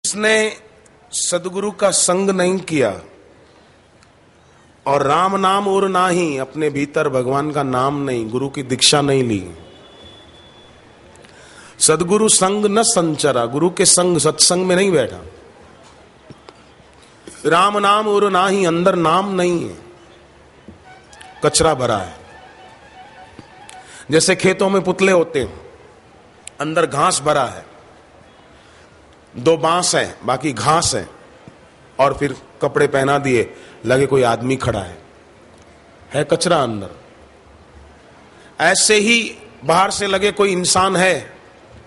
जिसने सदगुरु का संग नहीं किया और राम नाम और नाही, अपने भीतर भगवान का नाम नहीं, गुरु की दीक्षा नहीं ली, सदगुरु संग न संचरा, गुरु के संग सत्संग में नहीं बैठा, राम नाम और नाही, अंदर नाम नहीं है, कचरा भरा है। जैसे खेतों में पुतले होते हैं, अंदर घास भरा है, दो बांस है बाकी घास है, और फिर कपड़े पहना दिए, लगे कोई आदमी खड़ा है कचरा अंदर। ऐसे ही बाहर से लगे कोई इंसान है,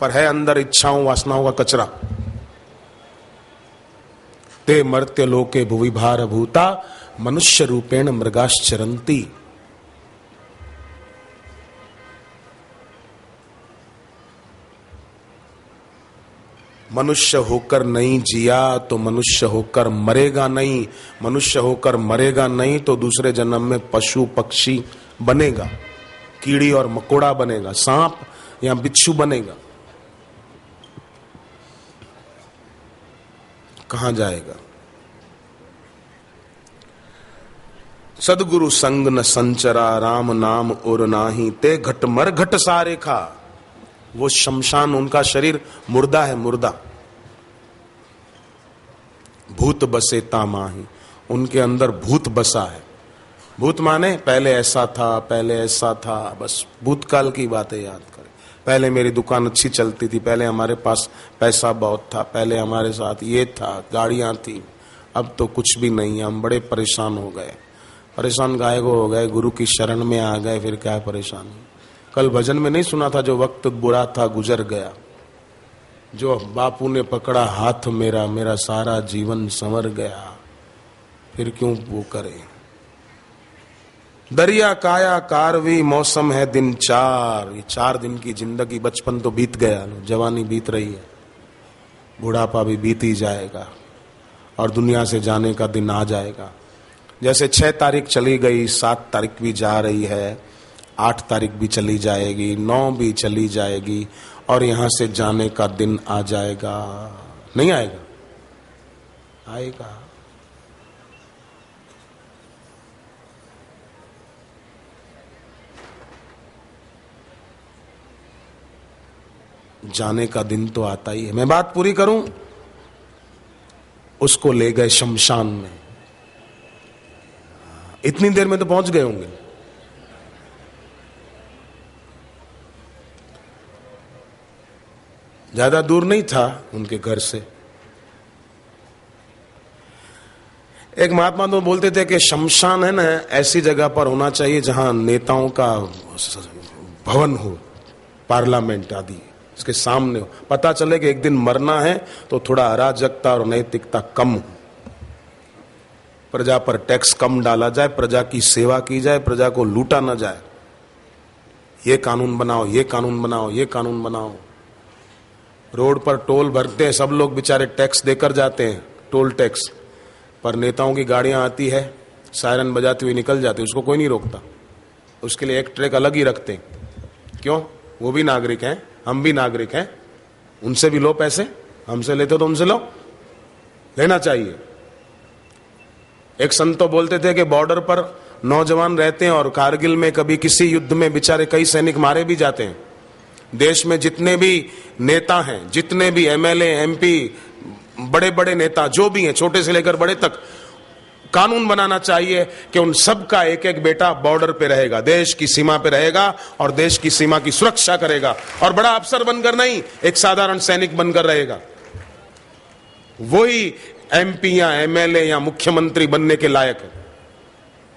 पर है अंदर इच्छाओं वासनाओं का कचरा। ते मर्त्य लोके भुवि भार भूता मनुष्य रूपेण मृगाश्चरंती। मनुष्य होकर नहीं जिया तो मनुष्य होकर मरेगा नहीं, मनुष्य होकर मरेगा नहीं तो दूसरे जन्म में पशु पक्षी बनेगा, कीड़ी और मकोड़ा बनेगा, सांप या बिच्छू बनेगा। कहां जाएगा? सदगुरु संग न संचरा, राम नाम और नाही, ते घट मर घट सारे खा। वो शमशान, उनका शरीर मुर्दा है, मुर्दा। भूत बसे तामाही, उनके अंदर भूत बसा है। भूत माने पहले ऐसा था, पहले ऐसा था, बस भूतकाल की बातें याद करें। पहले मेरी दुकान अच्छी चलती थी, पहले हमारे पास पैसा बहुत था, पहले हमारे साथ ये था, गाड़ियां थी, अब तो कुछ भी नहीं है, हम बड़े परेशान हो गए। परेशान गाय को हो गए, गुरु की शरण में आ गए, फिर क्या परेशानी। कल भजन में नहीं सुना था, जो वक्त बुरा था गुजर गया, जो बापू ने पकड़ा हाथ मेरा, मेरा सारा जीवन संवर गया, फिर क्यों वो करे। दरिया काया कारवी, मौसम है दिन चार। ये 4 दिन की जिंदगी, बचपन तो बीत गया, जवानी बीत रही है, बुढ़ापा भी बीत ही जाएगा और दुनिया से जाने का दिन आ जाएगा। जैसे 6 तारीख चली गई, 7 तारीख भी जा रही है, 8 तारीख भी चली जाएगी, 9 भी चली जाएगी, और यहां से जाने का दिन आ जाएगा। नहीं आएगा? आएगा। जाने का दिन तो आता ही है। मैं बात पूरी करूं, उसको ले गए शमशान में। इतनी देर में तो पहुंच गए होंगे। ज्यादा दूर नहीं था उनके घर से। एक महात्मा तो बोलते थे कि शमशान है ना, ऐसी जगह पर होना चाहिए जहां नेताओं का भवन हो, पार्लियामेंट आदि इसके सामने हो। पता चले कि एक दिन मरना है तो थोड़ा अराजकता और नैतिकता कम हो, प्रजा पर टैक्स कम डाला जाए, प्रजा की सेवा की जाए, प्रजा को लूटा न जाए। ये कानून बनाओ, ये कानून बनाओ, ये कानून बनाओ। रोड पर टोल भरते हैं सब लोग, बेचारे टैक्स देकर जाते हैं, टोल टैक्स, पर नेताओं की गाड़ियां आती है, सायरन बजाती हुई निकल जाती है, उसको कोई नहीं रोकता। उसके लिए एक ट्रैक अलग ही रखते हैं। क्यों? वो भी नागरिक हैं, हम भी नागरिक हैं, उनसे भी लो पैसे, हमसे लेते तो उनसे लो, लेना चाहिए। एक संत तो बोलते थे कि बॉर्डर पर नौजवान रहते हैं और कारगिल में कभी किसी युद्ध में बेचारे कई सैनिक मारे भी जाते हैं। देश में जितने भी नेता हैं, जितने भी एमएलए, एमपी, बड़े बड़े नेता जो भी हैं, छोटे से लेकर बड़े तक, कानून बनाना चाहिए कि उन सब का एक एक बेटा बॉर्डर पे रहेगा, देश की सीमा पे रहेगा और देश की सीमा की सुरक्षा करेगा, और बड़ा अफसर बनकर नहीं, एक साधारण सैनिक बनकर रहेगा। वही एमपी या एमएलए या मुख्यमंत्री बनने के लायक है।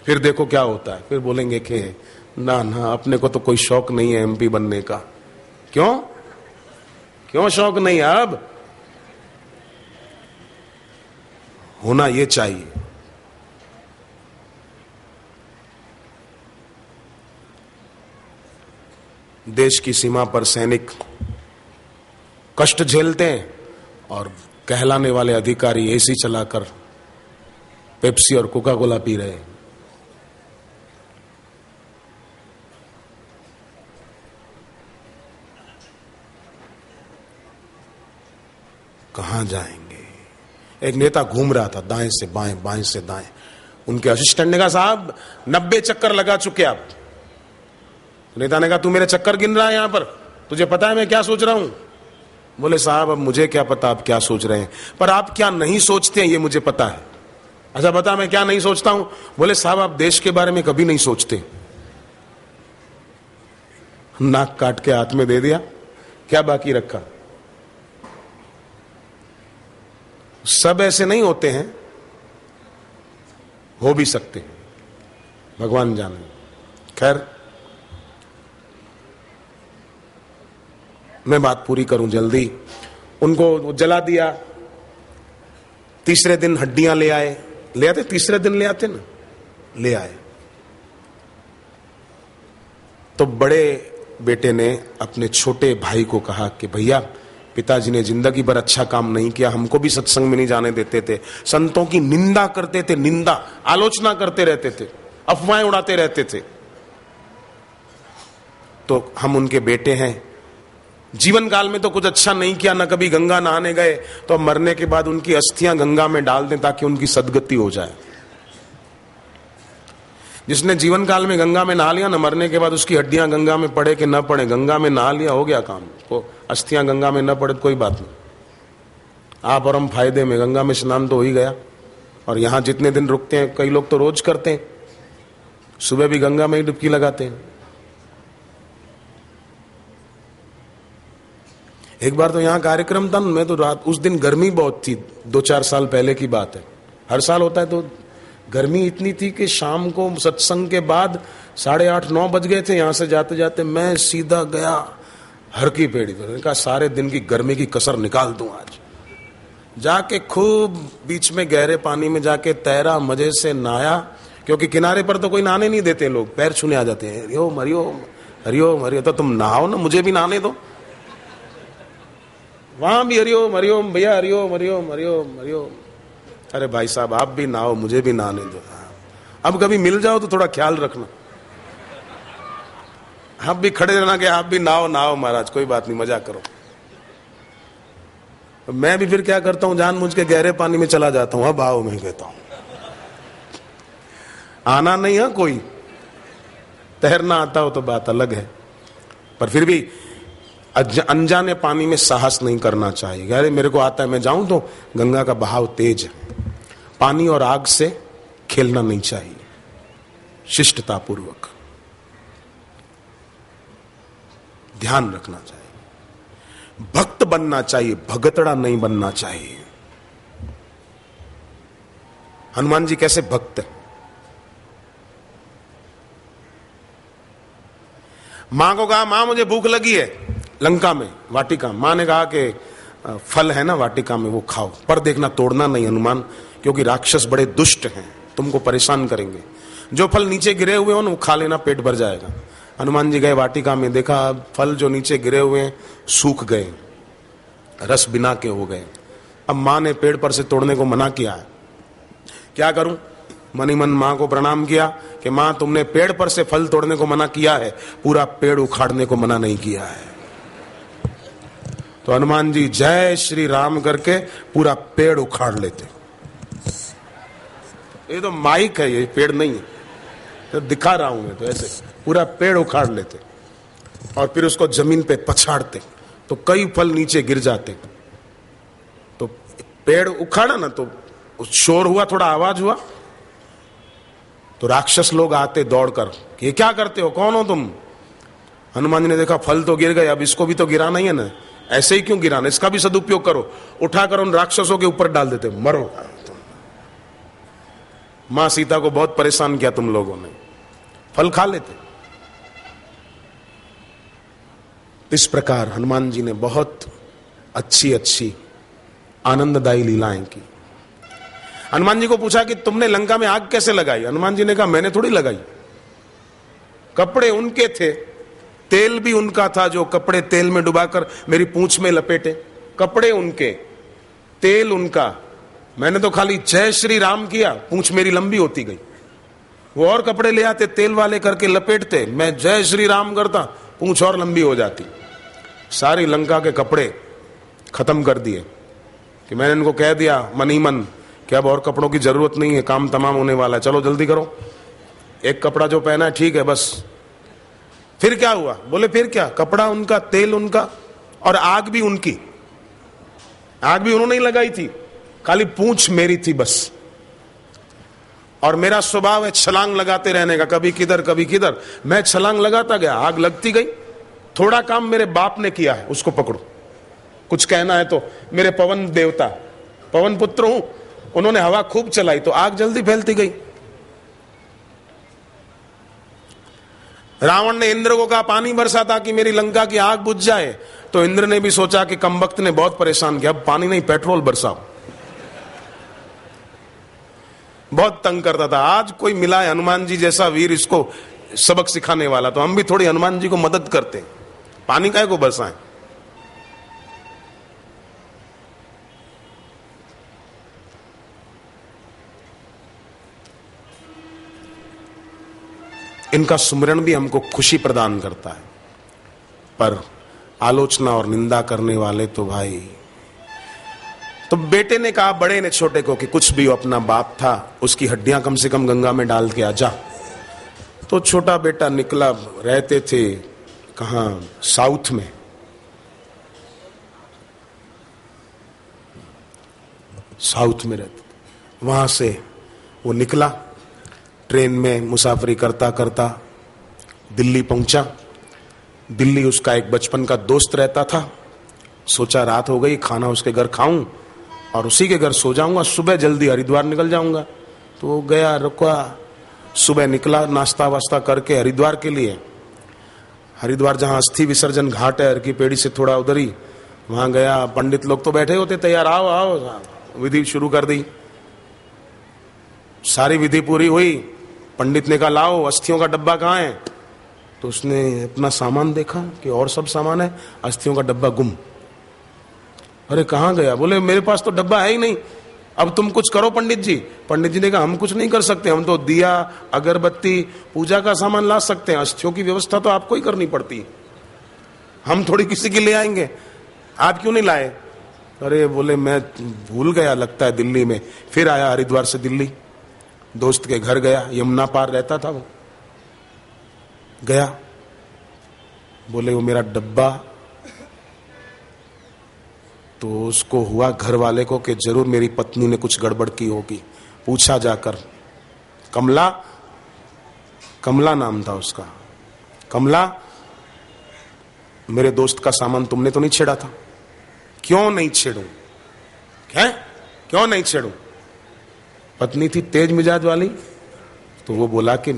फिर देखो क्या होता है, फिर बोलेंगे कि ना ना, अपने को तो कोई शौक नहीं है एमपी बनने का। क्यों? क्यों शौक नहीं? अब होना ये चाहिए। देश की सीमा पर सैनिक कष्ट झेलते हैं और कहलाने वाले अधिकारी एसी चलाकर पेप्सी और कोका कोला पी रहे हैं। कहां जाएंगे? एक नेता घूम रहा था दाएं से बाएं, बाएं से दाएं। उनके असिस्टेंट ने कहा, साहब 90 चक्कर लगा चुके आप। नेता ने कहा, तू मेरे चक्कर गिन रहा है यहां पर, तुझे पता है मैं क्या सोच रहा हूं? बोले, साहब अब मुझे क्या पता आप क्या सोच रहे हैं, पर आप क्या नहीं सोचते हैं ये मुझे पता है। अच्छा बता मैं क्या नहीं सोचता हूं? बोले, साहब आप देश के बारे में कभी नहीं सोचते। नाक काट के हाथ में दे दिया, क्या बाकी रखा? सब ऐसे नहीं होते हैं, हो भी सकते हैं, भगवान जाने। खैर मैं बात पूरी करूं जल्दी। उनको जला दिया। तीसरे दिन हड्डियां ले आए, ले आते, तीसरे दिन ले आते ना, ले आए। तो बड़े बेटे ने अपने छोटे भाई को कहा कि भैया, पिताजी ने जिंदगी भर अच्छा काम नहीं किया, हमको भी सत्संग में नहीं जाने देते थे, संतों की निंदा करते थे, निंदा आलोचना करते रहते थे, अफवाहें उड़ाते रहते थे। तो हम उनके बेटे हैं, जीवन काल में तो कुछ अच्छा नहीं किया, न कभी गंगा नहाने गए, तो अब मरने के बाद उनकी अस्थियां गंगा में डाल दें ताकि उनकी सदगति हो जाए। जिसने जीवन काल में गंगा में नहा लिया ना, मरने के बाद उसकी हड्डियां गंगा में पड़े कि न पड़े, गंगा में नहा लिया, हो गया काम। तो अस्थियां गंगा में न पड़े तो कोई बात नहीं, आप और हम फायदे में, गंगा में स्नान तो हो ही गया। और यहां जितने दिन रुकते हैं, कई लोग तो रोज करते हैं, सुबह भी गंगा में ही डुबकी लगाते हैं। एक बार तो यहां कार्यक्रम था, मैं तो रात, उस दिन गर्मी बहुत थी, 2-4 साल पहले की बात है, हर साल होता है, तो गर्मी इतनी थी कि शाम को सत्संग के बाद 8:30-9 बज गए थे। यहां से जाते जाते मैं सीधा गया हर की पेड़ी पर। कहा सारे दिन की गर्मी की कसर निकाल दूं आज। जाके खूब बीच में गहरे पानी में जाके तैरा, मजे से नहाया, क्योंकि किनारे पर तो कोई नहाने नहीं देते, लोग पैर छूने आ जाते हैं, हरिओम हरिओम हरिओम हरिओम। तो तुम नहाओ ना, मुझे भी नहाने दो। वहां भी हरिओम हरिओम, भैया हरिओम हरिओम हरिओम हरिओम। अरे भाई साहब आप भी नहाओ, मुझे भी नहाने दो। अब कभी मिल जाओ तो थोड़ा ख्याल रखना, आप भी खड़े रहना कि आप भी नहाओ नहाओ महाराज, कोई बात नहीं, मजा करो। मैं भी फिर क्या करता हूं, जानबूझ के गहरे पानी में चला जाता हूं। अब आओ, मैं कहता हूं आना नहीं है कोई, तैरना आता हो तो बात अलग है, पर फिर भी अनजाने पानी में साहस नहीं करना चाहिए। अरे मेरे को आता है, मैं जाऊं तो गंगा का बहाव तेज है, पानी और आग से खेलना नहीं चाहिए, शिष्टता पूर्वक ध्यान रखना चाहिए, भक्त बनना चाहिए, भगतड़ा नहीं बनना चाहिए। हनुमान जी कैसे भक्त है। मां को कहा, मां मुझे भूख लगी है, लंका में वाटिका। मां ने कहा कि फल है ना वाटिका में, वो खाओ, पर देखना तोड़ना नहीं हनुमान, क्योंकि राक्षस बड़े दुष्ट हैं, तुमको परेशान करेंगे। जो फल नीचे गिरे हुए हो ना वो खा लेना, पेट भर जाएगा। हनुमान जी गए वाटिका में, देखा फल जो नीचे गिरे हुए हैं सूख गए, रस बिना के हो गए। अब मां ने पेड़ पर से तोड़ने को मना किया है, क्या करूं? मन ही मन मां को प्रणाम किया कि मां तुमने पेड़ पर से फल तोड़ने को मना किया है, पूरा पेड़ उखाड़ने को मना नहीं किया है। तो हनुमान जी जय श्री राम करके पूरा पेड़ उखाड़ लेते। ये तो माइक है, ये पेड़ नहीं है, तो दिखा रहा हूं मैं, तो ऐसे पूरा पेड़ उखाड़ लेते और फिर उसको जमीन पे पछाड़ते, तो कई फल नीचे गिर जाते। तो पेड़ उखाड़ा ना तो शोर हुआ, थोड़ा आवाज हुआ, तो राक्षस लोग आते दौड़कर कि ये क्या करते हो, कौन हो तुम? हनुमान जी ने देखा फल तो गिर गए, अब इसको भी तो गिराना ही है ना, ऐसे ही क्यों गिराना, इसका भी सदुपयोग करो। उठाकर उन राक्षसों के ऊपर डाल देते, मरो। मां सीता को बहुत परेशान किया तुम लोगों ने, फल खा लेते। इस प्रकार हनुमान जी ने बहुत अच्छी अच्छी आनंददायी लीलाएं की। हनुमान जी को पूछा कि तुमने लंका में आग कैसे लगाई? हनुमान जी ने कहा मैंने थोड़ी लगाई, कपड़े उनके थे, तेल भी उनका था, जो कपड़े तेल में डुबाकर मेरी पूंछ में लपेटे, कपड़े उनके, तेल उनका, मैंने तो खाली जय श्री राम किया, पूंछ मेरी लंबी होती गई। वो और कपड़े ले आते तेल वाले करके लपेटते, मैं जय श्री राम करता, पूंछ और लंबी हो जाती। सारी लंका के कपड़े खत्म कर दिए, कि मैंने इनको कह दिया मन ही मन कि अब और कपड़ों की जरूरत नहीं है, काम तमाम होने वाला है, चलो जल्दी करो, एक कपड़ा जो पहना है ठीक है बस। फिर क्या हुआ? बोले फिर क्या, कपड़ा उनका, तेल उनका, और आग भी उनकी। आग भी उन्होंने ही लगाई थी, खाली पूंछ मेरी थी बस। और मेरा स्वभाव है छलांग लगाते रहने का, कभी किधर कभी किधर। मैं छलांग लगाता गया, आग लगती गई। थोड़ा काम मेरे बाप ने किया है, उसको पकड़ो। कुछ कहना है तो मेरे पवन देवता, पवन पुत्र हूं, उन्होंने हवा खूब चलाई तो आग जल्दी फैलती गई। रावण ने इंद्र को कहा पानी बरसा ताकि मेरी लंका की आग बुझ जाए, तो इंद्र ने भी सोचा कि कमबख्त ने बहुत परेशान किया, अब पानी नहीं पेट्रोल बरसाओ। बहुत तंग करता था। आज कोई मिला है हनुमान जी जैसा वीर, इसको सबक सिखाने वाला, तो हम भी थोड़ी हनुमान जी को मदद करते हैं, पानी काहे को बरसाएं। इनका सुमिरन भी हमको खुशी प्रदान करता है, पर आलोचना और निंदा करने वाले तो भाई। तो बेटे ने कहा बड़े ने छोटे को कि कुछ भी हो, अपना बाप था, उसकी हड्डियां कम से कम गंगा में डाल के आ जा। तो छोटा बेटा निकला, रहते थे कहां, साउथ में। साउथ में रहते, वहां से वो निकला, ट्रेन में मुसाफरी करता करता दिल्ली पहुंचा। दिल्ली उसका एक बचपन का दोस्त रहता था। सोचा रात हो गई, खाना उसके घर खाऊं और उसी के घर सो जाऊंगा, सुबह जल्दी हरिद्वार निकल जाऊंगा। तो वो गया, रुका, सुबह निकला नाश्ता वास्ता करके हरिद्वार के लिए। हरिद्वार जहां अस्थि विसर्जन घाट है, हर की पेड़ी से थोड़ा उधर ही, वहां गया। पंडित लोग तो बैठे होते तैयार, आओ आओ, विधि शुरू कर दी। सारी विधि पूरी हुई। पंडित ने कहा लाओ अस्थियों का डब्बा कहाँ है? तो उसने अपना सामान देखा कि और सब सामान है, अस्थियों का डब्बा गुम। अरे कहाँ गया? बोले मेरे पास तो डब्बा है ही नहीं, अब तुम कुछ करो पंडित जी। पंडित जी ने कहा हम कुछ नहीं कर सकते, हम तो दिया अगरबत्ती पूजा का सामान ला सकते हैं, अस्थियों की व्यवस्था तो आपको ही करनी पड़ती है, हम थोड़ी किसी की ले आएंगे, आप क्यों नहीं लाए? अरे बोले मैं भूल गया लगता है दिल्ली में। फिर आया हरिद्वार से दिल्ली, दोस्त के घर गया, यमुना पार रहता था वो। गया, बोले वो मेरा डब्बा। तो उसको हुआ घर वाले को कि जरूर मेरी पत्नी ने कुछ गड़बड़ की होगी। पूछा जाकर, कमला, कमला नाम था उसका, कमला मेरे दोस्त का सामान तुमने तो नहीं छेड़ा था? क्यों नहीं छेड़ूं? क्या क्यों नहीं छेड़ूं? पत्नी थी तेज मिजाज वाली, तो वो बोला कि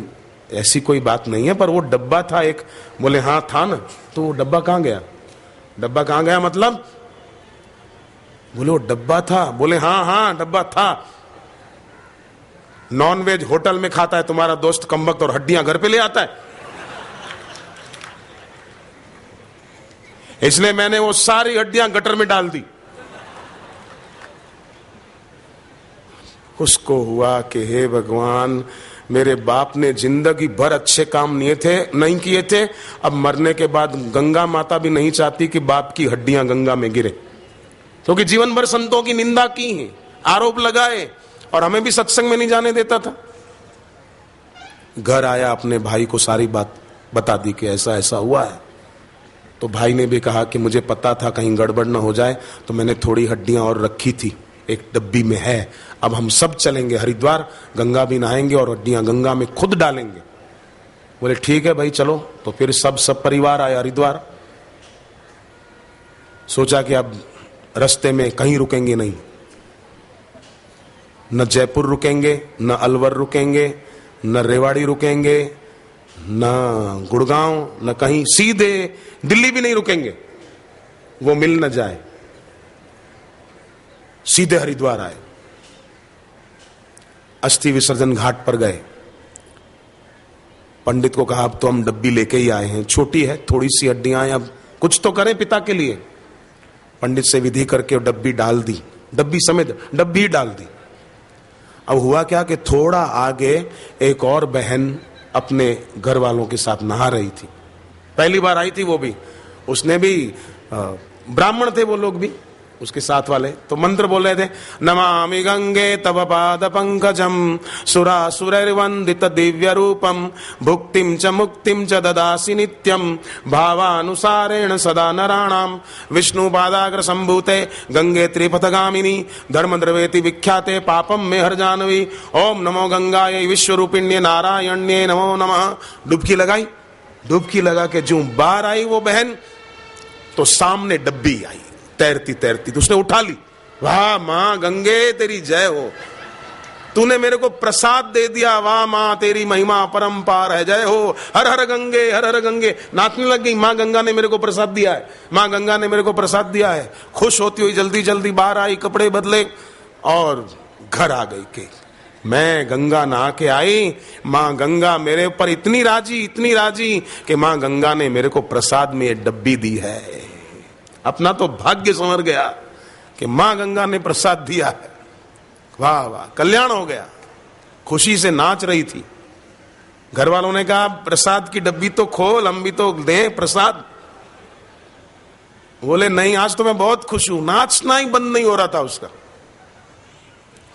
ऐसी कोई बात नहीं है, पर वो डब्बा था एक। बोले हाँ था ना। तो वो डब्बा कहाँ गया? डब्बा कहाँ गया मतलब? बोले वो डब्बा था। बोले हाँ हाँ डब्बा था। नॉन वेज होटल में खाता है तुम्हारा दोस्त कमबख्त और हड्डियां घर पे ले आता है, इसलिए मैंने वो सारी हड्डियां गटर में डाल दी। उसको हुआ कि हे भगवान, मेरे बाप ने जिंदगी भर अच्छे काम नहीं किए थे, अब मरने के बाद गंगा माता भी नहीं चाहती कि बाप की हड्डियां गंगा में गिरे, क्योंकि जीवन भर संतों की निंदा की है, आरोप लगाए, और हमें भी सत्संग में नहीं जाने देता था। घर आया, अपने भाई को सारी बात बता दी कि ऐसा ऐसा हुआ है। तो भाई ने भी कहा कि मुझे पता था कहीं गड़बड़ ना हो जाए, तो मैंने थोड़ी हड्डियां और रखी थी, एक डब्बी में है, अब हम सब चलेंगे हरिद्वार, गंगा भी नहाएंगे और हड्डियां गंगा में खुद डालेंगे। बोले ठीक है भाई चलो। तो फिर सब परिवार आया हरिद्वार। सोचा कि अब रास्ते में कहीं रुकेंगे नहीं, न जयपुर रुकेंगे, न अलवर रुकेंगे, न रेवाड़ी रुकेंगे, न गुड़गांव, न कहीं, सीधे दिल्ली भी नहीं रुकेंगे, वो मिल न जाए। सीधे हरिद्वार आए, अस्थि विसर्जन घाट पर गए। पंडित को कहा अब तो हम डब्बी लेके ही आए हैं, छोटी है, थोड़ी सी हड्डियां, अब कुछ तो करें पिता के लिए। पंडित से विधि करके डब्बी डाल दी, डब्बी समेत डब्बी डाल दी। अब हुआ क्या कि थोड़ा आगे एक और बहन अपने घर वालों के साथ नहा रही थी, पहली बार आई थी वो भी, उसने भी ब्राह्मण थे वो लोग भी, उसके साथ वाले तो मंत्र बोल रहे थे, नमामि गंगे तव पाद पंकजम सुरासुरैर्वन्दित दिव्य रूपम भुक्तिम च मुक्तिम च ददासि नित्यम भावानुसारेण सदा नराणाम विष्णु पादाग्र संभूते गंगे त्रिपथगामिनी धर्म द्रवेति विख्याते पापम में हर जानवी ओम नमो गंगायै विश्वरूपिण्ये नारायण्ये नमो नमः। डुबकी लगाई, डुबकी लगा के जो बाहर आई वो बहन, तो सामने डब्बी आई तैरती तैरती, तो उसने उठा ली। वाह मां गंगे तेरी जय हो, तूने मेरे को प्रसाद दे दिया, वाह मां तेरी महिमा अपरंपार है, जय हो, हर हर गंगे हर हर गंगे। नाचने लग गई, मां गंगा ने मेरे को प्रसाद दिया है, मां गंगा ने मेरे को प्रसाद दिया है। खुश होती हुई जल्दी जल्दी बाहर आई, कपड़े बदले और घर आ गई कि मैं गंगा नहा के आई, मां गंगा मेरे ऊपर इतनी राजी कि मां गंगा ने मेरे को प्रसाद में ये डब्बी दी है। अपना तो भाग्य संवर गया कि मां गंगा ने प्रसाद दिया है। वाह वाह, कल्याण हो गया। खुशी से नाच रही थी। घर वालों ने कहा प्रसाद की डब्बी तो खोल, हम भी तो दें प्रसाद। बोले नहीं, आज तो मैं बहुत खुश हूं। नाचना ही बंद नहीं हो रहा था उसका।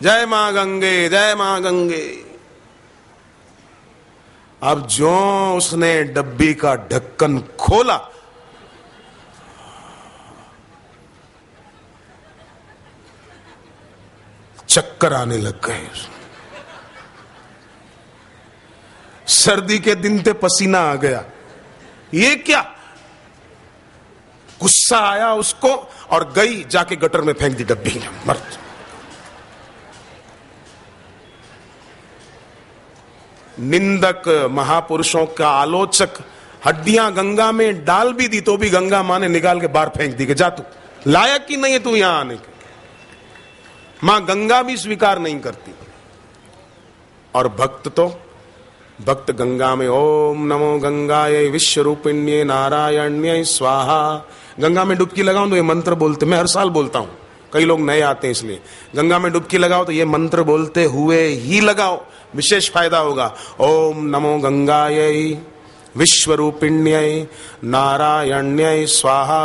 जय मां गंगे, जय मां गंगे। अब जो उसने डब्बी का ढक्कन खोला, चक्कर आने लग गए। सर्दी के दिन थे, पसीना आ गया। ये क्या? गुस्सा आया उसको और गई जाके गटर में फेंक दी डब्बी। मर। निंदक महापुरुषों का आलोचक हड्डियां गंगा में डाल भी दी तो भी गंगा मां ने निकाल के बाहर फेंक दी कि जा तू लायक ही नहीं है तू यहां आने के। मां गंगा भी स्वीकार नहीं करती। और भक्त गंगा में ओम नमो गंगायै विश्वरूपिण्ये नारायण्यै स्वाहा। गंगा में डुबकी लगाऊं तो ये मंत्र बोलते, मैं हर साल बोलता हूं, कई लोग नए आते हैं इसलिए। गंगा में डुबकी लगाओ तो ये मंत्र बोलते हुए ही लगाओ, विशेष फायदा होगा। ओम नमो गंगायै विश्वरूपिण्यै नारायण्यै स्वाहा।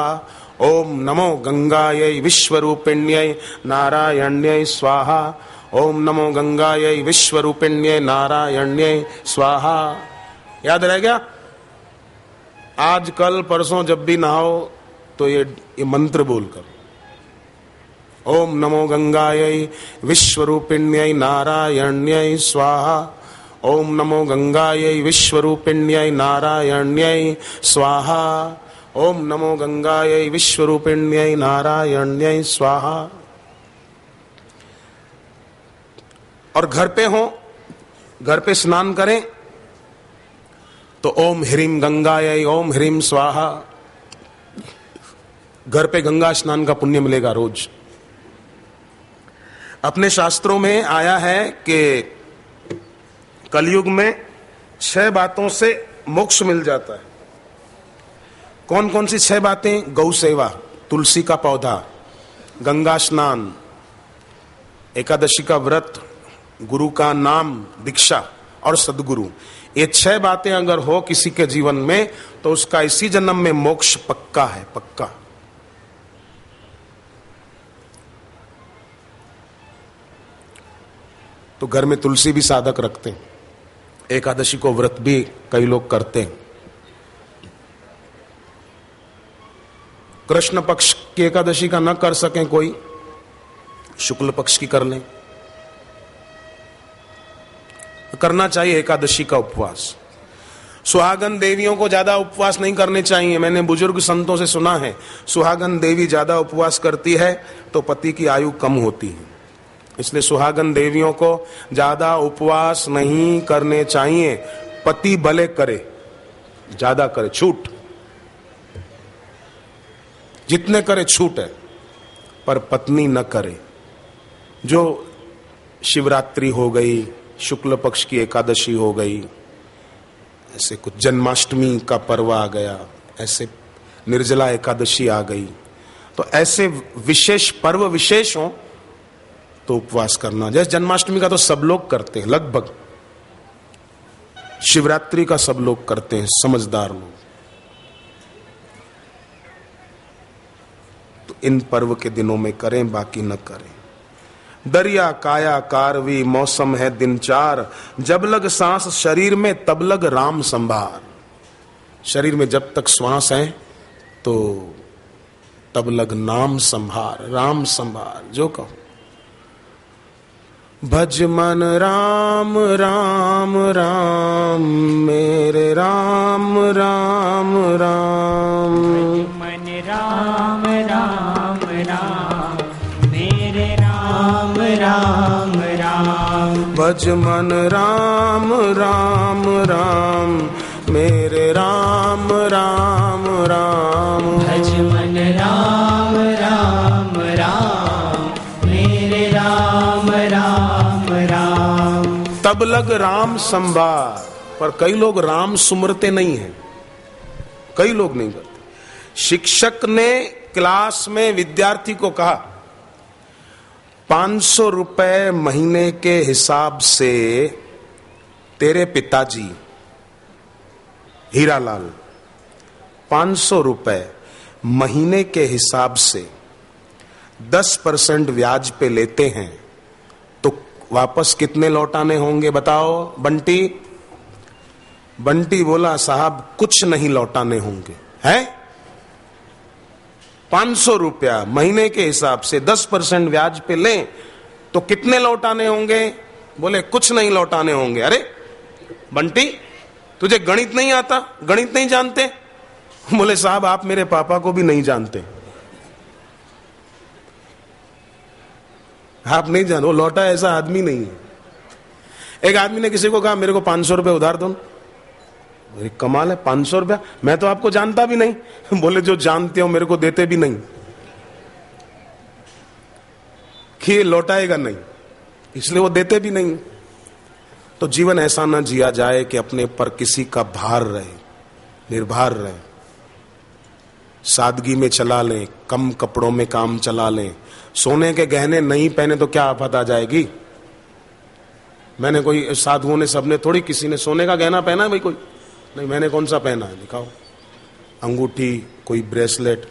ओम नमो गंगायै विश्वरूपिण्यै नारायण्यै स्वाहा। ओम नमो गंगायै विश्वरूपिण्यै नारायण्यै स्वाहा। याद रह गया? आज कल परसों जब भी नहाओ तो ये मंत्र बोलकर ओम नमो गंगायै विश्वरूपिण्यै नारायण्यै स्वाहा। ओम नमो गंगायै विश्वरूपिण्यै नारायण्यै स्वाहा। ओम नमो गंगायै विश्वरूपिण्यै नारायण्यै स्वाहा। और घर पे हो, घर पे स्नान करें तो ओम ह्रीम गंगायै ओम ह्रीम स्वाहा। घर पे गंगा स्नान का पुण्य मिलेगा रोज। अपने शास्त्रों में आया है कि कलयुग में 6 बातों से मोक्ष मिल जाता है। कौन कौन सी 6 बातें? गौ सेवा, तुलसी का पौधा, गंगा स्नान, एकादशी का व्रत, गुरु का नाम, दीक्षा और सद्गुरु। ये 6 बातें अगर हो किसी के जीवन में तो उसका इसी जन्म में मोक्ष पक्का है, पक्का। तो घर में तुलसी भी साधक रखते हैं, एकादशी को व्रत भी कई लोग करते हैं। कृष्ण पक्ष की एकादशी का न कर सकें कोई, शुक्ल पक्ष की कर लें। करना चाहिए एकादशी का उपवास। सुहागन देवियों को ज्यादा उपवास नहीं करने चाहिए। मैंने बुजुर्ग संतों से सुना है सुहागन देवी ज्यादा उपवास करती है तो पति की आयु कम होती है, इसलिए सुहागन देवियों को ज्यादा उपवास नहीं करने चाहिए। पति भले करे, ज्यादा करे, छूट, जितने करे छूट है, पर पत्नी न करे। जो शिवरात्रि हो गई, शुक्ल पक्ष की एकादशी हो गई, ऐसे कुछ जन्माष्टमी का पर्व आ गया, ऐसे निर्जला एकादशी आ गई, तो ऐसे विशेष पर्व विशेष हो तो उपवास करना। जैसे जन्माष्टमी का तो सब लोग करते हैं लगभग, शिवरात्रि का सब लोग करते हैं, समझदार लोग। तो इन पर्व के दिनों में करें, बाकी न करें। दरिया काया कारवी मौसम है दिन चार, जब लग सांस शरीर में तब लग राम संभार। शरीर में जब तक श्वास है तो तब लग नाम संभार, राम संभार। जो कहो भज मन राम राम राम, मेरे राम राम राम। भज मन राम राम राम, मेरे राम राम राम। भज मन राम राम राम, मेरे राम राम राम। भज मन राम राम राम, मेरे राम राम राम। तब लग राम संभार। पर कई लोग राम सुमरते नहीं हैं, कई लोग नहीं करते। शिक्षक ने क्लास में विद्यार्थी को कहा 500 रुपए महीने के हिसाब से तेरे पिताजी हीरालाल 500 रुपए महीने के हिसाब से 10% ब्याज पे लेते हैं, तो वापस कितने लौटाने होंगे बताओ बंटी। बंटी बोला साहब कुछ नहीं लौटाने होंगे। है 500 रुपया महीने के हिसाब से 10% ब्याज पे लें तो कितने लौटाने होंगे? बोले कुछ नहीं लौटाने होंगे। अरे बंटी तुझे गणित नहीं आता, गणित नहीं जानते? बोले साहब आप मेरे पापा को भी नहीं जानते, आप नहीं जानो, लौटा ऐसा आदमी नहीं है। एक आदमी ने किसी को कहा मेरे को 500 रुपए उधार दो। अरे कमाल है, 500 रुपया, मैं तो आपको जानता भी नहीं। बोले जो जानते हो मेरे को देते भी नहीं, कि लौटाएगा नहीं, इसलिए वो देते भी नहीं। तो जीवन ऐसा ना जिया जाए कि अपने पर किसी का भार रहे, निर्भर रहे। सादगी में चला लें, कम कपड़ों में काम चला लें। सोने के गहने नहीं पहने तो क्या आफत आ जाएगी? मैंने कोई साधुओं ने सबने थोड़ी किसी ने सोने का गहना पहना है भाई? कोई नहीं। मैंने कौन सा पहना है दिखाओ? अंगूठी, कोई ब्रेसलेट।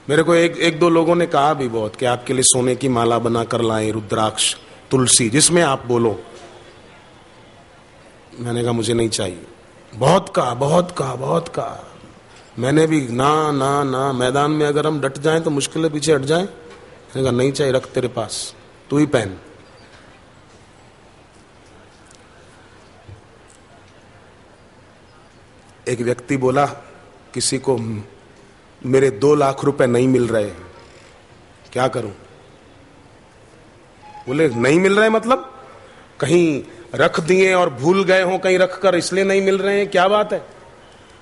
मेरे को एक दो लोगों ने कहा भी बहुत कि आपके लिए सोने की माला बना कर लाएं, रुद्राक्ष, तुलसी, जिसमें आप बोलो। मैंने कहा मुझे नहीं चाहिए। बहुत कहा, बहुत कहा, बहुत कहा। मैंने भी ना ना ना, मैदान में अगर हम डट जाएं तो मुश्किलें पीछे हट जाएं। मैंने कहा नहीं चाहिए, रख तेरे पास, तू ही पहन। एक व्यक्ति बोला किसी को मेरे 2 लाख रुपए नहीं मिल रहे, क्या करूं? बोले नहीं मिल रहे मतलब कहीं रख दिए और भूल गए हो कहीं रख कर, इसलिए नहीं मिल रहे हैं, क्या बात है?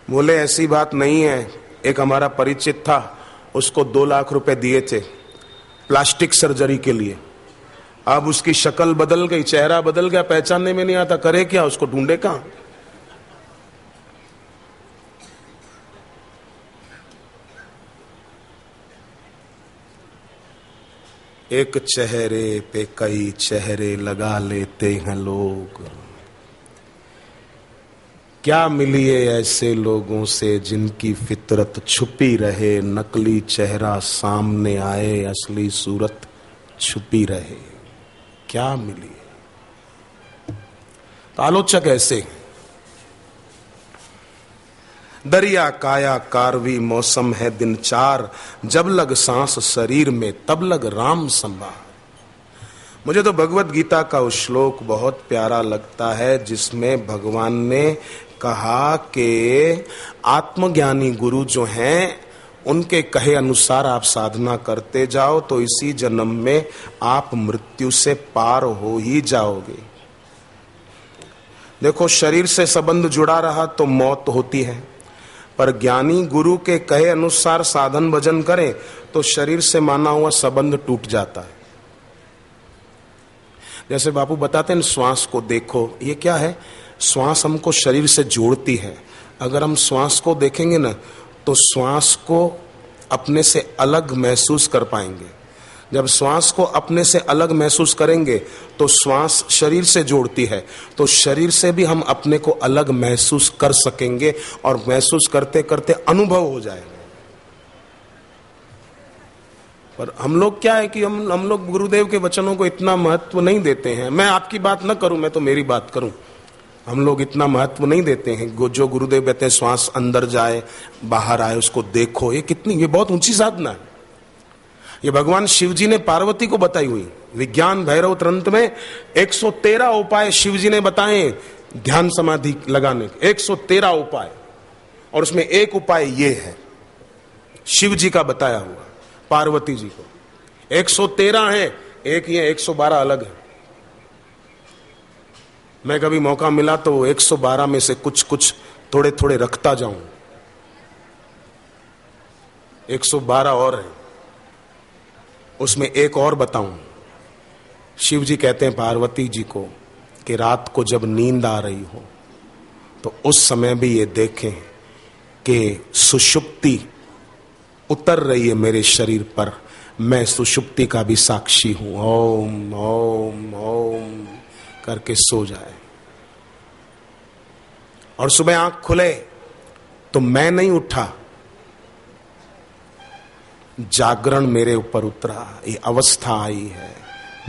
बोले ऐसी बात नहीं है। एक हमारा परिचित था, उसको 2 लाख रुपए दिए थे प्लास्टिक सर्जरी के लिए। अब उसकी शक्ल बदल गई, चेहरा बदल गया, पहचानने में नहीं आता, करे क्या? उसको ढूंढे कहां? एक चेहरे पे कई चेहरे लगा लेते हैं लोग। क्या मिलिए ऐसे लोगों से जिनकी फितरत छुपी रहे, नकली चेहरा सामने आए, असली सूरत छुपी रहे। क्या मिलिए? तो आलोचक ऐसे, दरिया काया कारवी मौसम है दिन चार, जब लग सांस शरीर में तब लग राम संभार। मुझे तो भगवत गीता का उस श्लोक बहुत प्यारा लगता है जिसमें भगवान ने कहा कि आत्मज्ञानी गुरु जो हैं उनके कहे अनुसार आप साधना करते जाओ तो इसी जन्म में आप मृत्यु से पार हो ही जाओगे। देखो शरीर से संबंध जुड़ा रहा तो मौत होती है, पर ज्ञानी गुरु के कहे अनुसार साधन भजन करें तो शरीर से माना हुआ संबंध टूट जाता है। जैसे बापू बताते हैं श्वास को देखो, ये क्या है? श्वास हमको शरीर से जोड़ती है। अगर हम श्वास को देखेंगे ना तो श्वास को अपने से अलग महसूस कर पाएंगे। जब श्वास को अपने से अलग महसूस करेंगे तो श्वास शरीर से जोड़ती है, तो शरीर से भी हम अपने को अलग महसूस कर सकेंगे और महसूस करते करते अनुभव हो जाएगा। पर हम लोग क्या है कि हम लोग गुरुदेव के वचनों को इतना महत्व नहीं देते हैं। मैं आपकी बात न करूं, मैं तो मेरी बात करूं। हम लोग इतना महत्व नहीं देते हैं। जो गुरुदेव कहते हैं श्वास अंदर जाए बाहर आए उसको देखो, ये बहुत ऊंची साधना है। ये भगवान शिव जी ने पार्वती को बताई हुई। विज्ञान भैरव तंत्र में 113 उपाय शिव जी ने बताए ध्यान समाधि लगाने के, 113 उपाय, और उसमें एक उपाय ये है शिव जी का बताया हुआ पार्वती जी को। 113 है, एक ये 112 अलग है। मैं कभी मौका मिला तो 112 में से कुछ कुछ थोड़े थोड़े रखता जाऊं। 112 और है, उसमें एक और बताऊं। शिव जी कहते हैं पार्वती जी को कि रात को जब नींद आ रही हो तो उस समय भी ये देखें कि सुषुप्ति उतर रही है मेरे शरीर पर, मैं सुषुप्ति का भी साक्षी हूं। ओम ओम ओम करके सो जाए और सुबह आंख खुले तो मैं नहीं उठा, जागरण मेरे ऊपर उतरा, ये अवस्था आई है,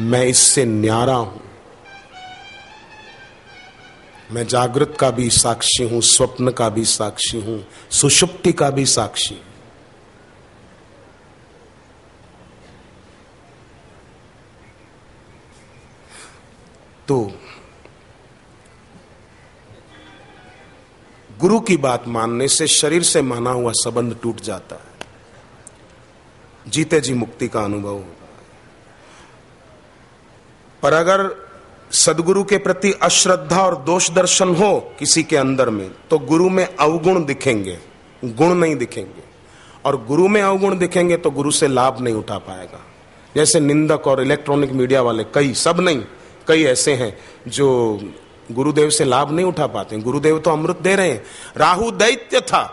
मैं इससे न्यारा हूं। मैं जागृत का भी साक्षी हूं, स्वप्न का भी साक्षी हूं, सुषुप्ति का भी साक्षी। तो गुरु की बात मानने से शरीर से माना हुआ संबंध टूट जाता है, जीते जी मुक्ति का अनुभव होगा। पर अगर सदगुरु के प्रति अश्रद्धा और दोष दर्शन हो किसी के अंदर में, तो गुरु में अवगुण दिखेंगे, गुण नहीं दिखेंगे। और गुरु में अवगुण दिखेंगे तो गुरु से लाभ नहीं उठा पाएगा। जैसे निंदक और इलेक्ट्रॉनिक मीडिया वाले, कई, सब नहीं, कई ऐसे हैं जो गुरुदेव से लाभ नहीं उठा पाते। गुरुदेव तो अमृत दे रहे हैं। राहु दैत्य था,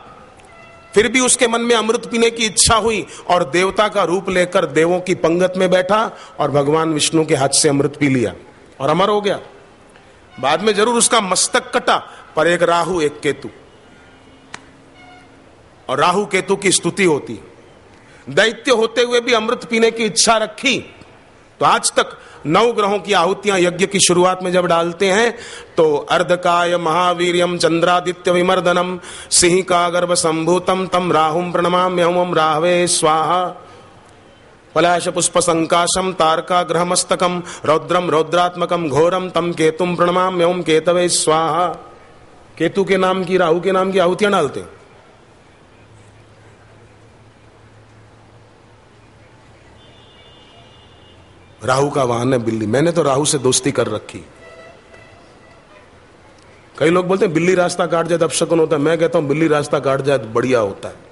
फिर भी उसके मन में अमृत पीने की इच्छा हुई और देवता का रूप लेकर देवों की पंगत में बैठा और भगवान विष्णु के हाथ से अमृत पी लिया और अमर हो गया। बाद में जरूर उसका मस्तक कटा, पर एक राहु एक केतु, और राहु केतु की स्तुति होती। दैत्य होते हुए भी अमृत पीने की इच्छा रखी। तो आज तक 9 ग्रहों की आहुतियां यज्ञ की शुरुआत में जब डालते हैं तो अर्धकाय महावीर्यम चंद्रादित्य विमर्दनम सिंह का गर्भ संभूतम तम राहुम प्रणमाम्यहम राहवे स्वाहा पलाश पुष्प संकाशम तारका ग्रहमस्तकम रौद्रम रौद्रात्मकम घोरम तम केतुम प्रणमाम्यहम केतवे स्वाहा। केतु के नाम की, राहु के नाम की आहुतियां डालते हैं। राहु का वाहन है बिल्ली। मैंने तो राहु से दोस्ती कर रखी। कई लोग बोलते हैं बिल्ली रास्ता काट जाए तो अपशकुन होता है। मैं कहता हूं बिल्ली रास्ता काट जाए तो बढ़िया होता है।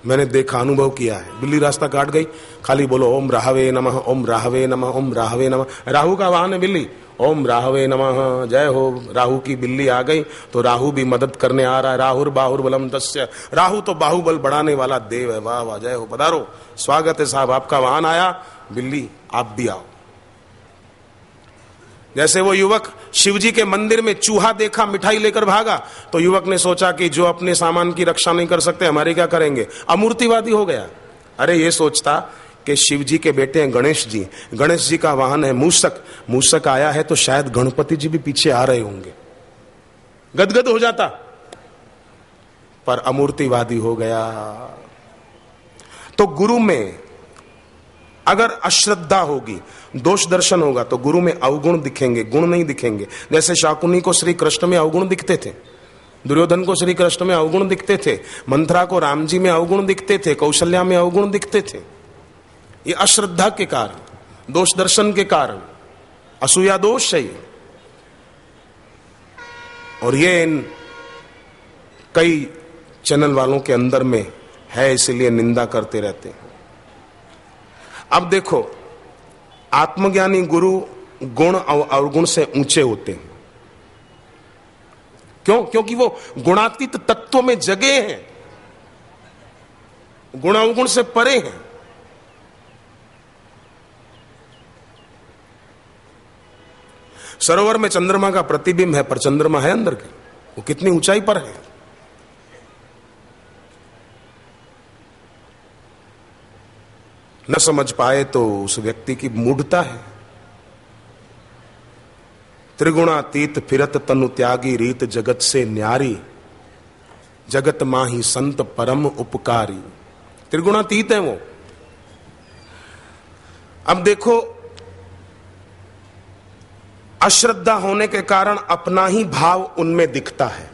मैंने देखा, अनुभव किया है। बिल्ली रास्ता काट गई, खाली बोलो ओम राहवे नमः, ओम राहवे नमः, ओम राहवे नमः। राहु का वाहन है बिल्ली। ओम राहवे नमः, जय हो। राहु की बिल्ली आ गई तो राहु भी मदद करने आ रहा है। राहुर बाहुर बलम तस्य। राहु तो बाहुबल बढ़ाने वाला देव है। वाह वाह, जय हो, पधारो, स्वागत है साहब, आपका वाहन आया। बिल्ली आप भी आओ। जैसे वो युवक शिवजी के मंदिर में चूहा देखा, मिठाई लेकर भागा, तो युवक ने सोचा कि जो अपने सामान की रक्षा नहीं कर सकते हमारे क्या करेंगे, अमूर्तिवादी हो गया। अरे ये सोचता कि शिवजी के बेटे हैं गणेश जी, गणेश जी का वाहन है मूषक, मूषक आया है तो शायद गणपति जी भी पीछे आ रहे होंगे, गदगद हो जाता। पर अमूर्तिवादी हो गया। तो गुरु में अगर अश्रद्धा होगी, दोष दर्शन होगा, तो गुरु में अवगुण दिखेंगे, गुण नहीं दिखेंगे। जैसे शाकुनी को श्री कृष्ण में अवगुण दिखते थे, दुर्योधन को श्री कृष्ण में अवगुण दिखते थे, मंथरा को राम जी में अवगुण दिखते थे, कौशल्या में अवगुण दिखते थे। ये अश्रद्धा के कारण, दोष दर्शन के कारण, असूया दोष है ये। और ये इन कई चैनल वालों के अंदर में है, इसलिए निंदा करते रहते हैं। अब देखो, आत्मज्ञानी गुरु गुण और अवगुण से ऊंचे होते हैं। क्यों? क्योंकि वो गुणातीत तत्व में जगे हैं, गुण अवगुण से परे हैं। सरोवर में चंद्रमा का प्रतिबिंब है, पर चंद्रमा है अंदर के, वो कितनी ऊंचाई पर है। न समझ पाए तो उस व्यक्ति की मूढ़ता है। त्रिगुणातीत फिरत तनु त्यागी, रीत जगत से न्यारी, जगत माही संत परम उपकारी। त्रिगुणातीत है वो। अब देखो, अश्रद्धा होने के कारण अपना ही भाव उनमें दिखता है।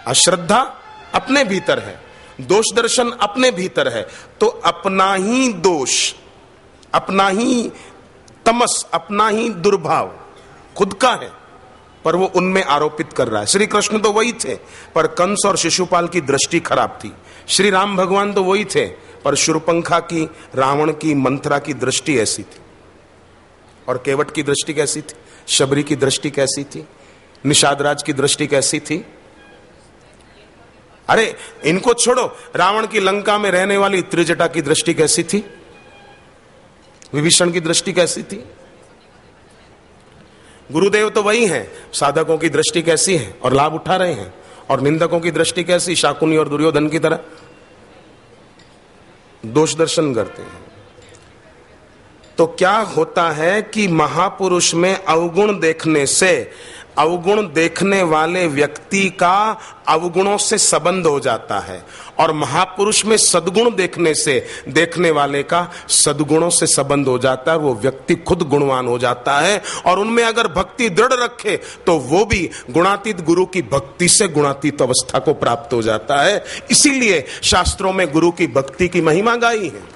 अश्रद्धा अपने भीतर है, दोष दर्शन अपने भीतर है, तो अपना ही दोष, अपना ही तमस, अपना ही दुर्भाव खुद का है, पर वो उनमें आरोपित कर रहा है। श्री कृष्ण तो वही थे, पर कंस और शिशुपाल की दृष्टि खराब थी। श्री राम भगवान तो वही थे, पर शूर्पणखा की, रावण की, मंथरा की दृष्टि ऐसी थी। और केवट की दृष्टि कैसी थी? शबरी की दृष्टि कैसी थी? निषादराज की दृष्टि कैसी थी? अरे इनको छोड़ो, रावण की लंका में रहने वाली त्रिजटा की दृष्टि कैसी थी? विभीषण की दृष्टि कैसी थी? गुरुदेव तो वही हैं, साधकों की दृष्टि कैसी है और लाभ उठा रहे हैं, और निंदकों की दृष्टि कैसी? शाकुनी और दुर्योधन की तरह दोष दर्शन करते हैं। तो क्या होता है कि महापुरुष में अवगुण देखने से अवगुण देखने वाले व्यक्ति का अवगुणों से संबंध हो जाता है, और महापुरुष में सद्गुण देखने से देखने वाले का सद्गुणों से संबंध हो जाता है। वो व्यक्ति खुद गुणवान हो जाता है, और उनमें अगर भक्ति दृढ़ रखे तो वो भी गुणातीत गुरु की भक्ति से गुणातीत अवस्था को प्राप्त हो जाता है। इसीलिए शास्त्रों में गुरु की भक्ति की महिमा गाई है।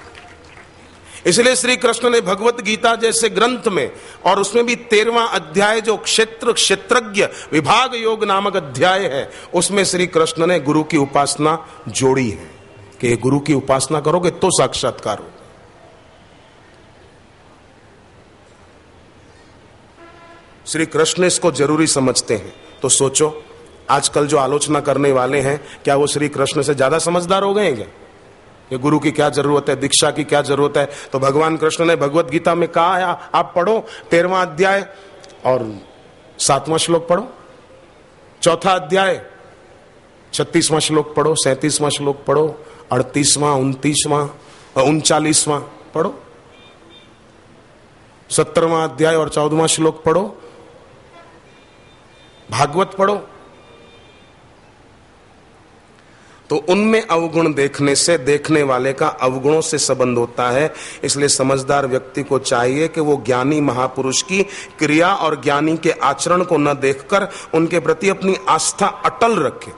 इसलिए श्री कृष्ण ने भगवत गीता जैसे ग्रंथ में, और उसमें भी 13वां अध्याय जो क्षेत्रज्ञ विभाग योग नामक अध्याय है, उसमें श्री कृष्ण ने गुरु की उपासना जोड़ी है कि गुरु की उपासना करोगे तो साक्षात्कार हो। श्री कृष्ण इसको जरूरी समझते हैं। तो सोचो, आजकल जो आलोचना करने वाले हैं, क्या वो श्री कृष्ण से ज्यादा समझदार हो गए हैं क्या? कि गुरु की क्या जरूरत है, दीक्षा की क्या जरूरत है? तो भगवान कृष्ण ने भगवत गीता में कहा है, आप पढ़ो 13वां अध्याय और 7वां श्लोक पढ़ो, 4था अध्याय 36वां श्लोक पढ़ो, 37वां श्लोक पढ़ो, 38वां, 29वां, 39वां पढ़ो, 17वां अध्याय और 14वां श्लोक पढ़ो, भागवत पढ़ो। तो उनमें अवगुण देखने से देखने वाले का अवगुणों से संबंध होता है। इसलिए समझदार व्यक्ति को चाहिए कि वो ज्ञानी महापुरुष की क्रिया और ज्ञानी के आचरण को न देखकर उनके प्रति अपनी आस्था अटल रखे,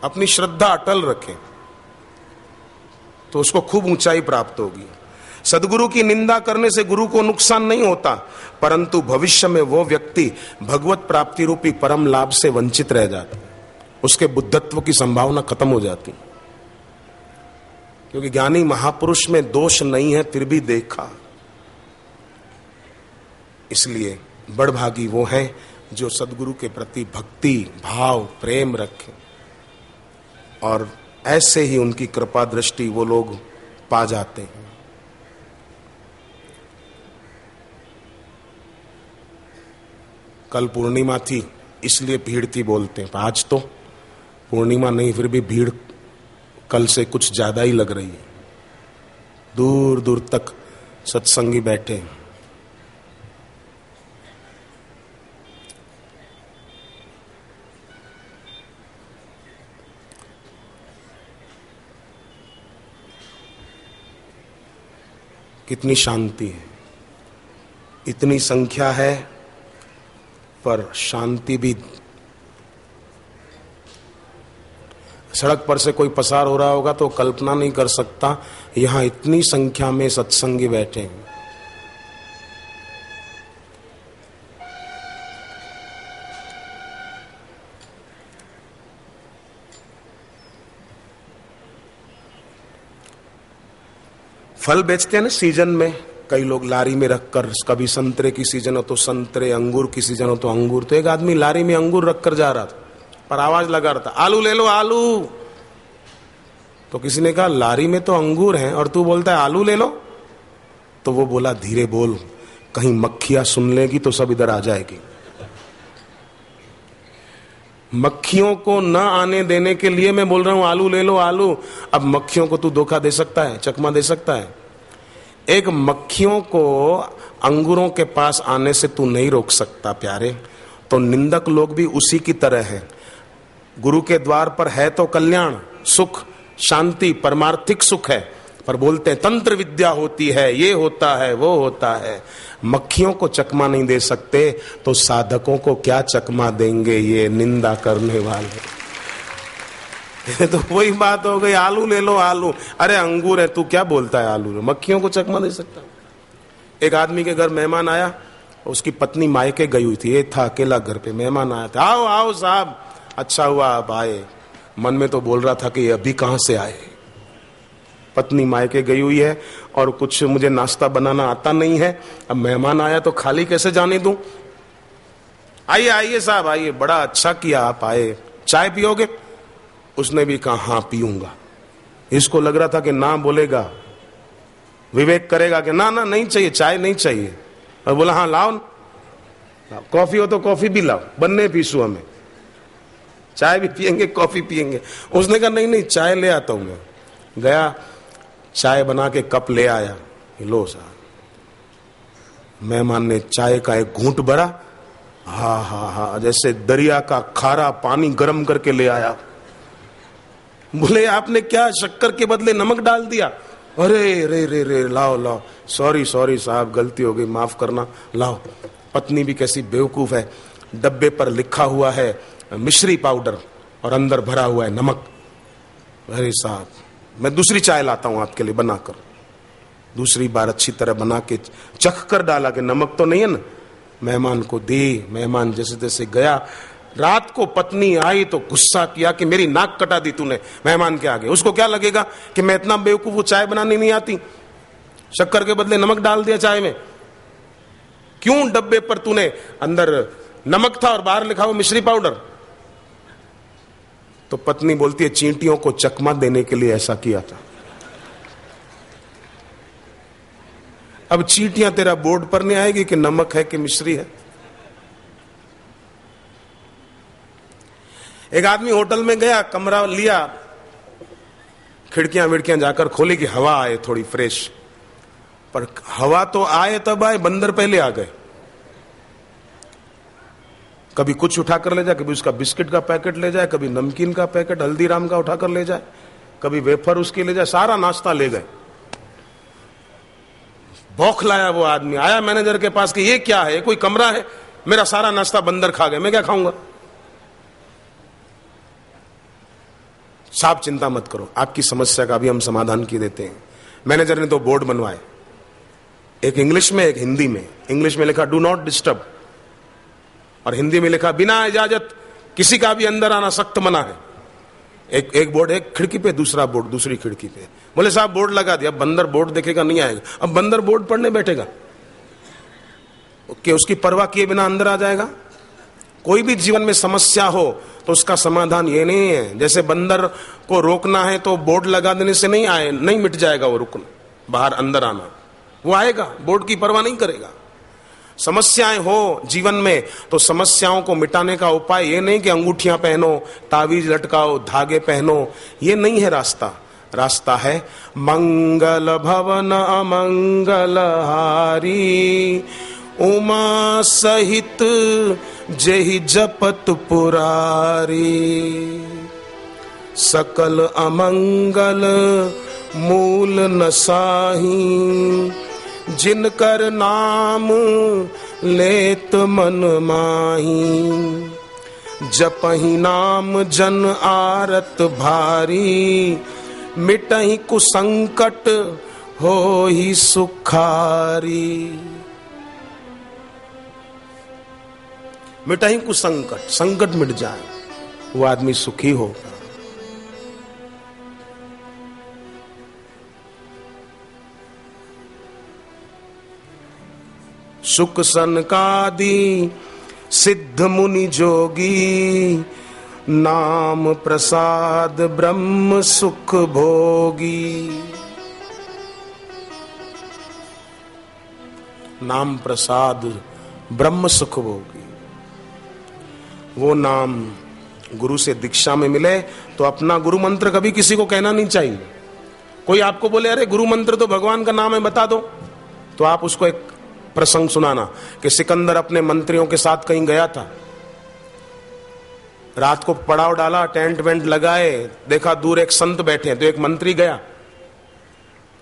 अपनी श्रद्धा अटल रखे, तो उसको खूब ऊंचाई प्राप्त होगी। सदगुरु की निंदा करने से गुरु को नुकसान नहीं होता, परंतु भविष्य में वो व्यक्ति भगवत प्राप्ति रूपी परम लाभ से वंचित रह जाता है। उसके बुद्धत्व की संभावना खत्म हो जाती, क्योंकि ज्ञानी महापुरुष में दोष नहीं है फिर भी देखा। इसलिए बड़भागी वो हैं जो सदगुरु के प्रति भक्ति भाव प्रेम रखें, और ऐसे ही उनकी कृपा दृष्टि वो लोग पा जाते हैं। कल पूर्णिमा थी इसलिए भीड़ थी बोलते हैं, आज तो पूर्णिमा नहीं फिर भी भीड़ कल से कुछ ज्यादा ही लग रही है। दूर दूर तक सत्संगी बैठे। कितनी शांति है, इतनी संख्या है, पर शांति भी। सड़क पर से कोई पसार हो रहा होगा तो कल्पना नहीं कर सकता यहां इतनी संख्या में सत्संगी बैठे हैं। फल बेचते हैं ना सीजन में, कई लोग लारी में रखकर, कभी संतरे की सीजन हो तो संतरे, अंगूर की सीजन हो तो अंगूर। तो एक आदमी लारी में अंगूर रखकर जा रहा था, पर आवाज लगा रहा था, आलू ले लो आलू। तो किसी ने कहा लारी में तो अंगूर हैं और तू बोलता है आलू ले लो। तो वो बोला धीरे बोल, कहीं मक्खियां सुन लेगी तो सब इधर आ जाएगी। मक्खियों को न आने देने के लिए मैं बोल रहा हूं आलू ले लो आलू। अब मक्खियों को तू धोखा दे सकता है, चकमा दे सकता है? एक मक्खियों को अंगूरों के पास आने से तू नहीं रोक सकता प्यारे। तो निंदक लोग भी उसी की तरह हैं। गुरु के द्वार पर है तो कल्याण, सुख, शांति, परमार्थिक सुख है, पर बोलते हैं तंत्र विद्या होती है, ये होता है, वो होता है। मक्खियों को चकमा नहीं दे सकते तो साधकों को क्या चकमा देंगे ये निंदा करने वाले। तो वही बात हो गई, आलू ले लो आलू। अरे अंगूर है, तू क्या बोलता है आलू? मक्खियों को चकमा दे सकता? एक आदमी के घर मेहमान आया, उसकी पत्नी मायके गई हुई थी, ये था अकेला घर पे। मेहमान आया था, आओ आओ साहब, अच्छा हुआ आप आए। मन में तो बोल रहा था कि ये अभी कहां से आए। पत्नी मायके गई हुई है और कुछ मुझे नाश्ता बनाना आता नहीं है, अब मेहमान आया तो खाली कैसे जाने दूं। आइए आइए साहब आइए, बड़ा अच्छा किया आप आए, चाय पियोगे? उसने भी कहा हाँ पीऊंगा। इसको लग रहा था कि ना बोलेगा, विवेक करेगा कि ना ना नहीं चाहिए, चाय नहीं चाहिए। और बोला हाँ लाओ, कॉफी हो तो कॉफी भी लाओ, बनने पीसू हमें, चाय भी पियेंगे कॉफी पियेंगे। उसने कहा नहीं नहीं चाय ले आता हूं मैं। गया, चाय बना के कप ले आया, लो साहब। मेहमान ने चाय का एक घूंट भरा, हा हा हा, जैसे दरिया का खारा पानी गर्म करके ले आया। बोले आपने क्या शक्कर के बदले नमक डाल दिया? अरे रे रे रे, लाओ लाओ, सॉरी सॉरी साहब, गलती हो गई, माफ करना, लाओ। पत्नी भी कैसी बेवकूफ है, डब्बे पर लिखा हुआ है मिश्री पाउडर और अंदर भरा हुआ है नमक। अरे साहब मैं दूसरी चाय लाता हूं आपके लिए बनाकर। दूसरी बार अच्छी तरह बना के चख कर डाला कि नमक तो नहीं है ना। मेहमान को दी, मेहमान जैसे तैसे गया। रात को पत्नी आई तो गुस्सा किया कि मेरी नाक कटा दी तूने मेहमान के आगे। उसको क्या लगेगा कि मैं इतना बेवकूफ, वो चाय बनानी नहीं आती, शक्कर के बदले नमक डाल दिया चाय में। क्यों डब्बे पर तूने अंदर नमक था और बाहर लिखा हुआ मिश्री पाउडर? तो पत्नी बोलती है चींटियों को चकमा देने के लिए ऐसा किया था। अब चींटियां तेरा बोर्ड पर नहीं आएगी कि नमक है कि मिश्री है। एक आदमी होटल में गया, कमरा लिया, खिड़कियां विड़कियां जाकर खोली कि हवा आए थोड़ी फ्रेश। पर हवा तो आए तब आए, बंदर पहले आ गए। कभी कुछ उठाकर ले जाए, कभी उसका बिस्किट का पैकेट ले जाए, कभी नमकीन का पैकेट हल्दीराम का उठाकर ले जाए, कभी वेफर उसकी ले जाए, सारा नाश्ता ले गए। बौखलाया वो आदमी, आया मैनेजर के पास कि ये क्या है, कोई कमरा है, मेरा सारा नाश्ता बंदर खा गए, मैं क्या खाऊंगा। साहब चिंता मत करो, आपकी समस्या का भी हम समाधान किए देते हैं। मैनेजर ने 2 बोर्ड बनवाए, एक इंग्लिश में एक हिंदी में। इंग्लिश में लिखा डू नॉट डिस्टर्ब और हिंदी में लिखा बिना इजाजत किसी का भी अंदर आना सख्त मना है। एक बोर्ड एक खिड़की पे, दूसरा बोर्ड दूसरी खिड़की पे। बोले साहब बोर्ड लगा दिया, बंदर बोर्ड देखेगा नहीं आएगा। अब बंदर बोर्ड पढ़ने बैठेगा कि उसकी परवाह किए बिना अंदर आ जाएगा। कोई भी जीवन में समस्या हो तो उसका समाधान ये नहीं है जैसे बंदर को रोकना है तो बोर्ड लगा देने से नहीं मिट जाएगा वो रुकना, बाहर अंदर आना। वो आएगा, बोर्ड की परवाह नहीं करेगा। समस्याएं हो जीवन में तो समस्याओं को मिटाने का उपाय ये नहीं कि अंगूठियां पहनो, तावीज लटकाओ, धागे पहनो, ये नहीं है रास्ता। रास्ता है मंगल भवन अमंगल हारी, उमा सहित जेहि जपत पुरारी, सकल अमंगल मूल नसाही, जिनकर नाम लेत मन माही, जपहि नाम जन आरत भारी, मिटहि कुसंकट होहि सुखारी। मिटहि कुसंकट, संकट मिट जाए, वो आदमी सुखी होगा। सुख सनकादि सिद्ध मुनि जोगी, नाम प्रसाद ब्रह्म सुख भोगी। नाम प्रसाद ब्रह्म सुख भोगी, वो नाम गुरु से दीक्षा में मिले तो अपना गुरु मंत्र कभी किसी को कहना नहीं चाहिए। कोई आपको बोले अरे गुरु मंत्र तो भगवान का नाम है, बता दो, तो आप उसको एक प्रसंग सुनाना कि सिकंदर अपने मंत्रियों के साथ कहीं गया था, रात को पड़ाव डाला, टेंट वेंट लगाए, देखा दूर एक संत बैठे हैं, तो एक मंत्री गया,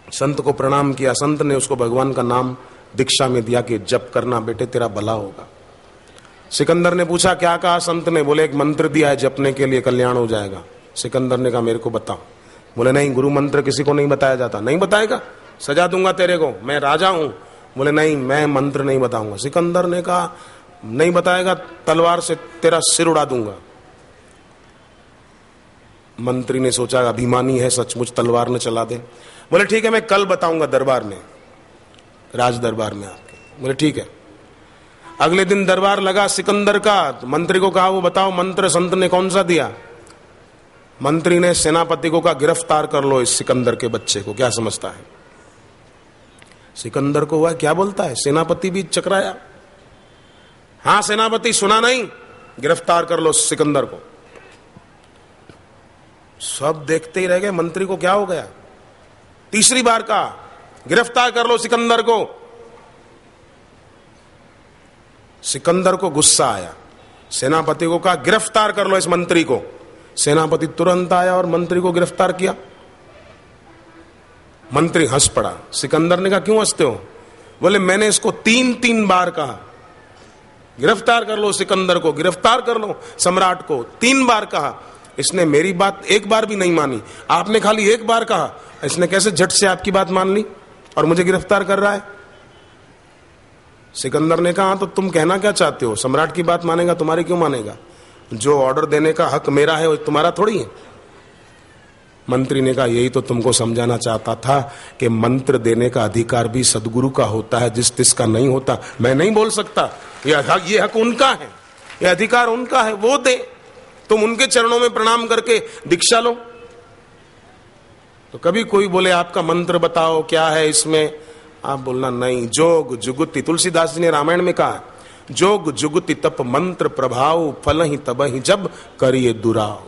संत को प्रणाम किया, संत ने उसको भगवान का नाम दीक्षा में दिया कि जप करना बेटे, तेरा भला होगा। सिकंदर ने पूछा क्या कहा संत ने? बोले एक मंत्र दिया है जपने के लिए, कल्याण हो जाएगा। सिकंदर ने कहा मेरे को बताओ। बोले नहीं, गुरु मंत्र किसी को नहीं बताया जाता। नहीं बताएगा? सजा दूंगा तेरे को, मैं राजा हूं। बोले नहीं, मैं मंत्र नहीं बताऊंगा। सिकंदर ने कहा नहीं बताएगा, तलवार से तेरा सिर उड़ा दूंगा। मंत्री ने सोचा अभिमानी है सचमुच, तलवार न चला दे। बोले ठीक है, मैं कल बताऊंगा दरबार में, राज दरबार में आपके। बोले ठीक है। अगले दिन दरबार लगा सिकंदर का, मंत्री को कहा वो बताओ मंत्र संत ने कौन सा दिया? मंत्री ने सेनापति को कहा गिरफ्तार कर लो इस सिकंदर के बच्चे को, क्या समझता है? सिकंदर को हुआ क्या बोलता है, सेनापति भी चकराया। हाँ सेनापति, सुना नहीं? गिरफ्तार कर लो सिकंदर को। सब देखते ही रह गए, मंत्री को क्या हो गया? तीसरी बार कहा गिरफ्तार कर लो सिकंदर को। सिकंदर को गुस्सा आया, सेनापति को कहा गिरफ्तार कर लो इस मंत्री को। सेनापति तुरंत आया और मंत्री को गिरफ्तार किया। मंत्री हंस पड़ा। सिकंदर ने कहा क्यों हंसते हो? बोले मैंने इसको 3 बार कहा गिरफ्तार कर लो सिकंदर को, गिरफ्तार कर लो सम्राट को। 3 बार कहा, इसने मेरी बात एक बार भी नहीं मानी। आपने खाली एक बार कहा, इसने कैसे झट से आपकी बात मान ली और मुझे गिरफ्तार कर रहा है? सिकंदर ने कहा तो तुम कहना क्या चाहते हो? सम्राट की बात मानेगा, तुम्हारी क्यों मानेगा? जो ऑर्डर देने का हक मेरा है वो तुम्हारा थोड़ी है। मंत्री ने कहा यही तो तुमको समझाना चाहता था कि मंत्र देने का अधिकार भी सदगुरु का होता है, जिस तिसका नहीं होता। मैं नहीं बोल सकता, ये हक उनका है, ये अधिकार उनका है, वो दे। तुम उनके चरणों में प्रणाम करके दीक्षा लो। तो कभी कोई बोले आपका मंत्र बताओ क्या है इसमें, आप बोलना नहीं। जोग जुगुति, तुलसीदास जी ने रामायण में कहा जोग जुगुति तप मंत्र प्रभाव, फल ही तब ही जब करिए दुराव।